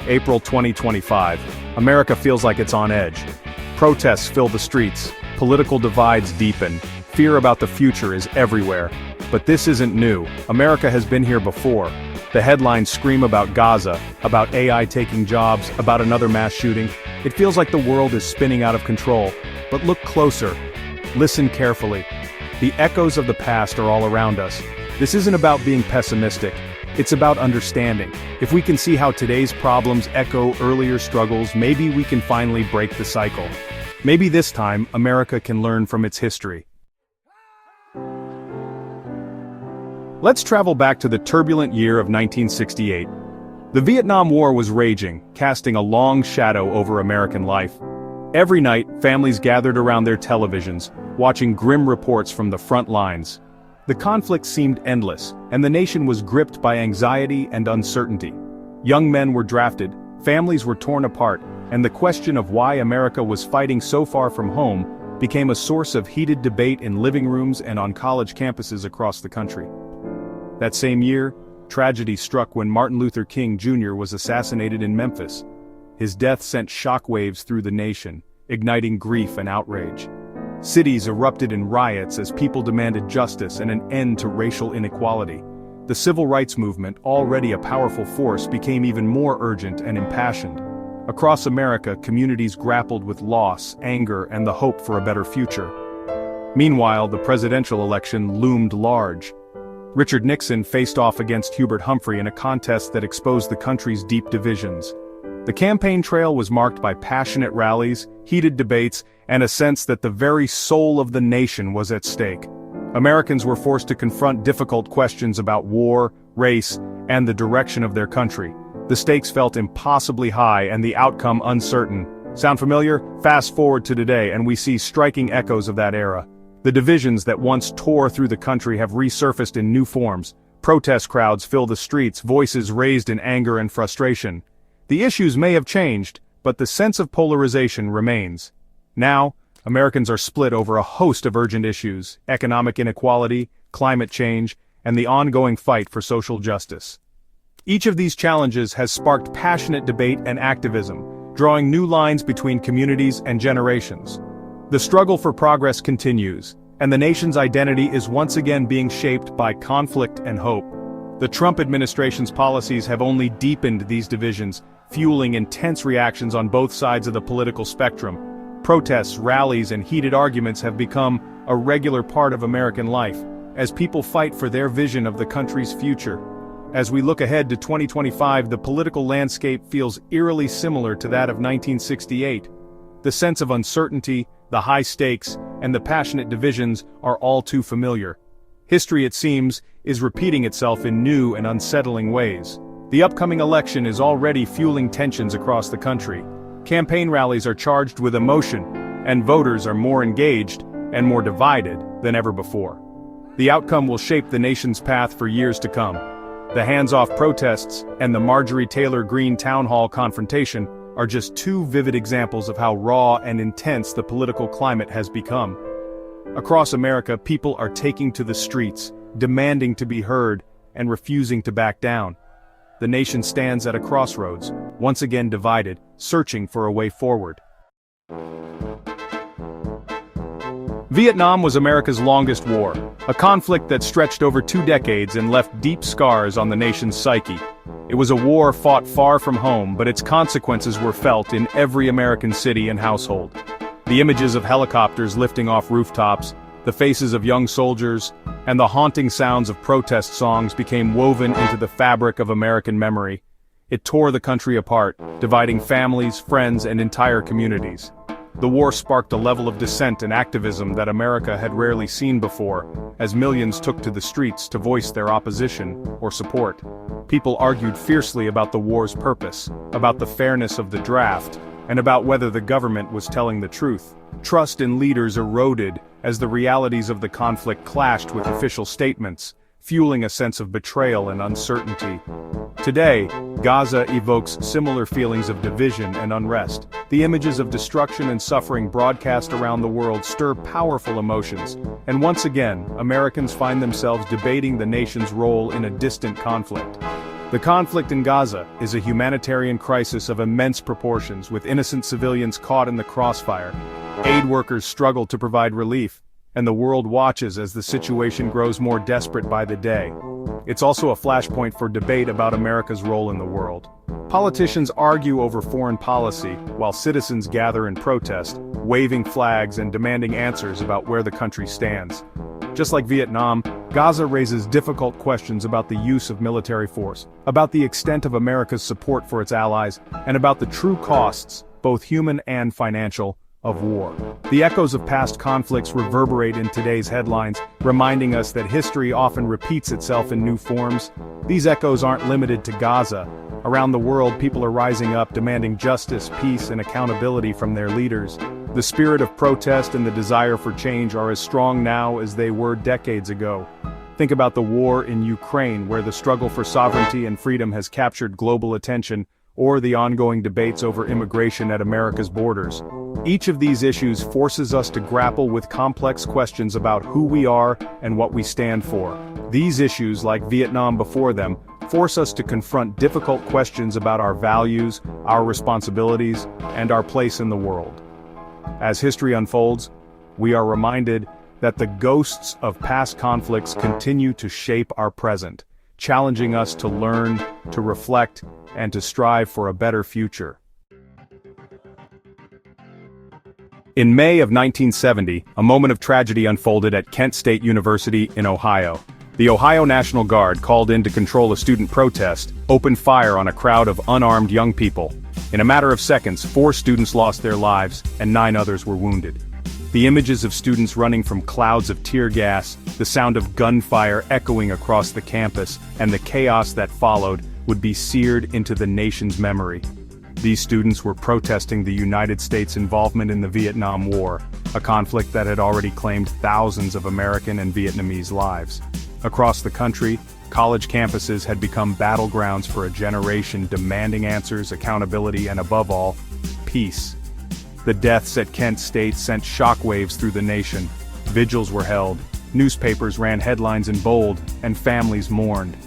April 2025. America feels like it's on edge. Protests fill the streets, political divides deepen, fear about the future is everywhere. But this isn't new. America has been here before. The headlines scream about Gaza, about AI taking jobs, about another mass shooting. It feels like the world is spinning out of control. But look closer. Listen carefully. The echoes of the past are all around us. This isn't about being pessimistic. It's about understanding. If we can see how today's problems echo earlier struggles, maybe we can finally break the cycle. Maybe this time, America can learn from its history. Let's travel back to the turbulent year of 1968. The Vietnam War was raging, casting a long shadow over American life. Every night, families gathered around their televisions, watching grim reports from the front lines. The conflict seemed endless, and the nation was gripped by anxiety and uncertainty. Young men were drafted, families were torn apart, and the question of why America was fighting so far from home became a source of heated debate in living rooms and on college campuses across the country. That same year, tragedy struck when Martin Luther King Jr. was assassinated in Memphis. His death sent shockwaves through the nation, igniting grief and outrage. Cities erupted in riots as people demanded justice and an end to racial inequality. The civil rights movement, already a powerful force, became even more urgent and impassioned. Across America, communities grappled with loss, anger, and the hope for a better future. Meanwhile, the presidential election loomed large. Richard Nixon faced off against Hubert Humphrey in a contest that exposed the country's deep divisions. The campaign trail was marked by passionate rallies, heated debates, and a sense that the very soul of the nation was at stake. Americans were forced to confront difficult questions about war, race, and the direction of their country. The stakes felt impossibly high and the outcome uncertain. Sound familiar? Fast forward to today and we see striking echoes of that era. The divisions that once tore through the country have resurfaced in new forms. Protest crowds fill the streets, voices raised in anger and frustration. The issues may have changed, but the sense of polarization remains. Now, Americans are split over a host of urgent issues: economic inequality, climate change, and the ongoing fight for social justice. Each of these challenges has sparked passionate debate and activism, drawing new lines between communities and generations. The struggle for progress continues, and the nation's identity is once again being shaped by conflict and hope. The Trump administration's policies have only deepened these divisions, fueling intense reactions on both sides of the political spectrum. Protests, rallies, and heated arguments have become a regular part of American life, as people fight for their vision of the country's future. As we look ahead to 2025, the political landscape feels eerily similar to that of 1968. The sense of uncertainty, the high stakes, and the passionate divisions are all too familiar. History, it seems, is repeating itself in new and unsettling ways. The upcoming election is already fueling tensions across the country. Campaign rallies are charged with emotion, and voters are more engaged and more divided than ever before. The outcome will shape the nation's path for years to come. The hands-off protests and the Marjorie Taylor Greene town hall confrontation are just two vivid examples of how raw and intense the political climate has become. Across America, people are taking to the streets, demanding to be heard, and refusing to back down. The nation stands at a crossroads, once again divided, searching for a way forward. Vietnam was America's longest war, a conflict that stretched over 2 decades and left deep scars on the nation's psyche. It was a war fought far from home, but its consequences were felt in every American city and household. The images of helicopters lifting off rooftops, the faces of young soldiers, and the haunting sounds of protest songs became woven into the fabric of American memory. It tore the country apart, dividing families, friends, and entire communities. The war sparked a level of dissent and activism that America had rarely seen before, as millions took to the streets to voice their opposition or support. People argued fiercely about the war's purpose, about the fairness of the draft, and about whether the government was telling the truth. Trust in leaders eroded as the realities of the conflict clashed with official statements, fueling a sense of betrayal and uncertainty. Today, Gaza evokes similar feelings of division and unrest. The images of destruction and suffering broadcast around the world stir powerful emotions, and once again, Americans find themselves debating the nation's role in a distant conflict. The conflict in Gaza is a humanitarian crisis of immense proportions, with innocent civilians caught in the crossfire. Aid workers struggle to provide relief, and the world watches as the situation grows more desperate by the day. It's also a flashpoint for debate about America's role in the world. Politicians argue over foreign policy, while citizens gather in protest, waving flags and demanding answers about where the country stands. Just like Vietnam, Gaza raises difficult questions about the use of military force, about the extent of America's support for its allies, and about the true costs, both human and financial, of war. The echoes of past conflicts reverberate in today's headlines, reminding us that history often repeats itself in new forms. These echoes aren't limited to Gaza. Around the world, people are rising up, demanding justice, peace, and accountability from their leaders. The spirit of protest and the desire for change are as strong now as they were decades ago. Think about the war in Ukraine, where the struggle for sovereignty and freedom has captured global attention, or the ongoing debates over immigration at America's borders. Each of these issues forces us to grapple with complex questions about who we are and what we stand for. These issues, like Vietnam before them, force us to confront difficult questions about our values, our responsibilities, and our place in the world. As history unfolds, we are reminded that the ghosts of past conflicts continue to shape our present, challenging us to learn, to reflect, and to strive for a better future. In May of 1970, a moment of tragedy unfolded at Kent State University in Ohio. The Ohio National Guard, called in to control a student protest, opened fire on a crowd of unarmed young people. In a matter of seconds, 4 students lost their lives, and 9 others were wounded. The images of students running from clouds of tear gas, the sound of gunfire echoing across the campus, and the chaos that followed would be seared into the nation's memory. These students were protesting the United States' involvement in the Vietnam War, a conflict that had already claimed thousands of American and Vietnamese lives. Across the country, college campuses had become battlegrounds for a generation demanding answers, accountability, and above all, peace. The deaths at Kent State sent shockwaves through the nation. Vigils were held, newspapers ran headlines in bold, and families mourned.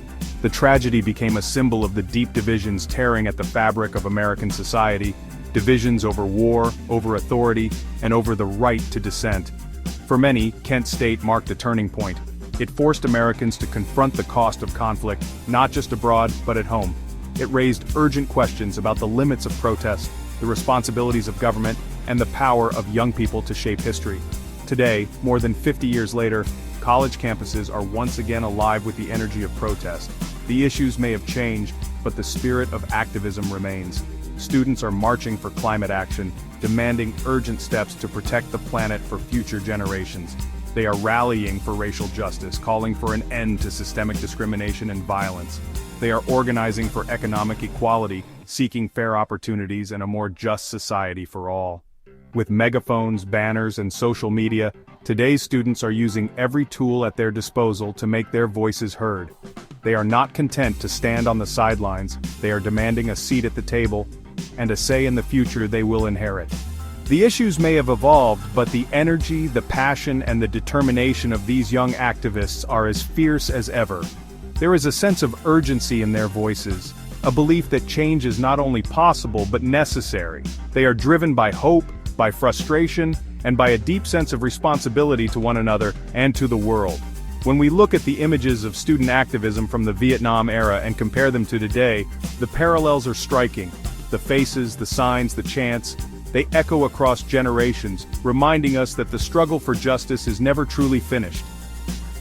The tragedy became a symbol of the deep divisions tearing at the fabric of American society, divisions over war, over authority, and over the right to dissent. For many, Kent State marked a turning point. It forced Americans to confront the cost of conflict, not just abroad, but at home. It raised urgent questions about the limits of protest, the responsibilities of government, and the power of young people to shape history. Today, more than 50 years later, college campuses are once again alive with the energy of protest. The issues may have changed, but the spirit of activism remains. Students are marching for climate action, demanding urgent steps to protect the planet for future generations. They are rallying for racial justice, calling for an end to systemic discrimination and violence. They are organizing for economic equality, seeking fair opportunities and a more just society for all. With megaphones, banners, and social media, today's students are using every tool at their disposal to make their voices heard. They are not content to stand on the sidelines, they are demanding a seat at the table, and a say in the future they will inherit. The issues may have evolved, but the energy, the passion, and the determination of these young activists are as fierce as ever. There is a sense of urgency in their voices, a belief that change is not only possible but necessary. They are driven by hope, by frustration, and by a deep sense of responsibility to one another and to the world. When we look at the images of student activism from the Vietnam era and compare them to today, the parallels are striking. The faces, the signs, the chants, they echo across generations, reminding us that the struggle for justice is never truly finished.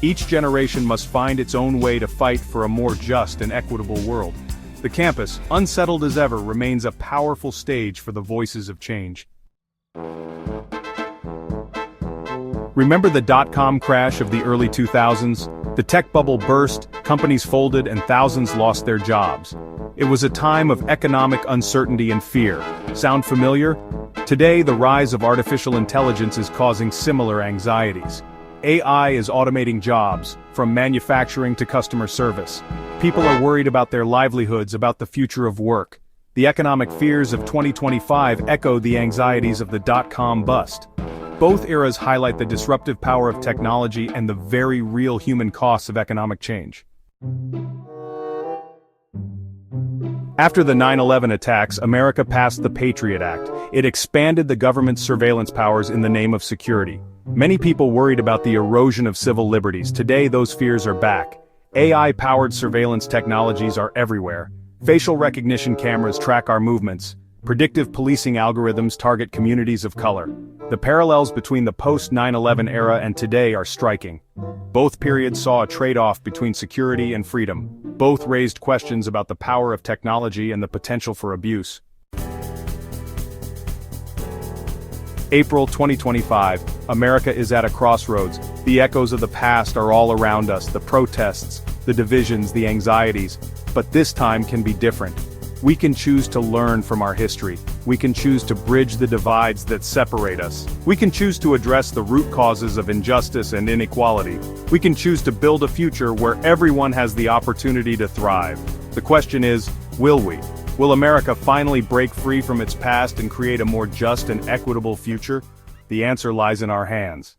Each generation must find its own way to fight for a more just and equitable world. The campus, unsettled as ever, remains a powerful stage for the voices of change. Remember the dot-com crash of the early 2000s? The tech bubble burst, companies folded, and thousands lost their jobs. It was a time of economic uncertainty and fear. Sound familiar? Today, the rise of artificial intelligence is causing similar anxieties. AI is automating jobs, from manufacturing to customer service. People are worried about their livelihoods, about the future of work. The economic fears of 2025 echo the anxieties of the dot-com bust. Both eras highlight the disruptive power of technology and the very real human costs of economic change. After the 9/11 attacks, America passed the Patriot Act. It expanded the government's surveillance powers in the name of security. Many people worried about the erosion of civil liberties. Today, those fears are back. AI-powered surveillance technologies are everywhere. Facial recognition cameras track our movements. Predictive policing algorithms target communities of color. The parallels between the post-9/11 era and today are striking. Both periods saw a trade-off between security and freedom. Both raised questions about the power of technology and the potential for abuse. April 2025, America is at a crossroads. The echoes of the past are all around us, the protests, the divisions, the anxieties. But this time can be different. We can choose to learn from our history. We can choose to bridge the divides that separate us. We can choose to address the root causes of injustice and inequality. We can choose to build a future where everyone has the opportunity to thrive. The question is, will we? Will America finally break free from its past and create a more just and equitable future? The answer lies in our hands.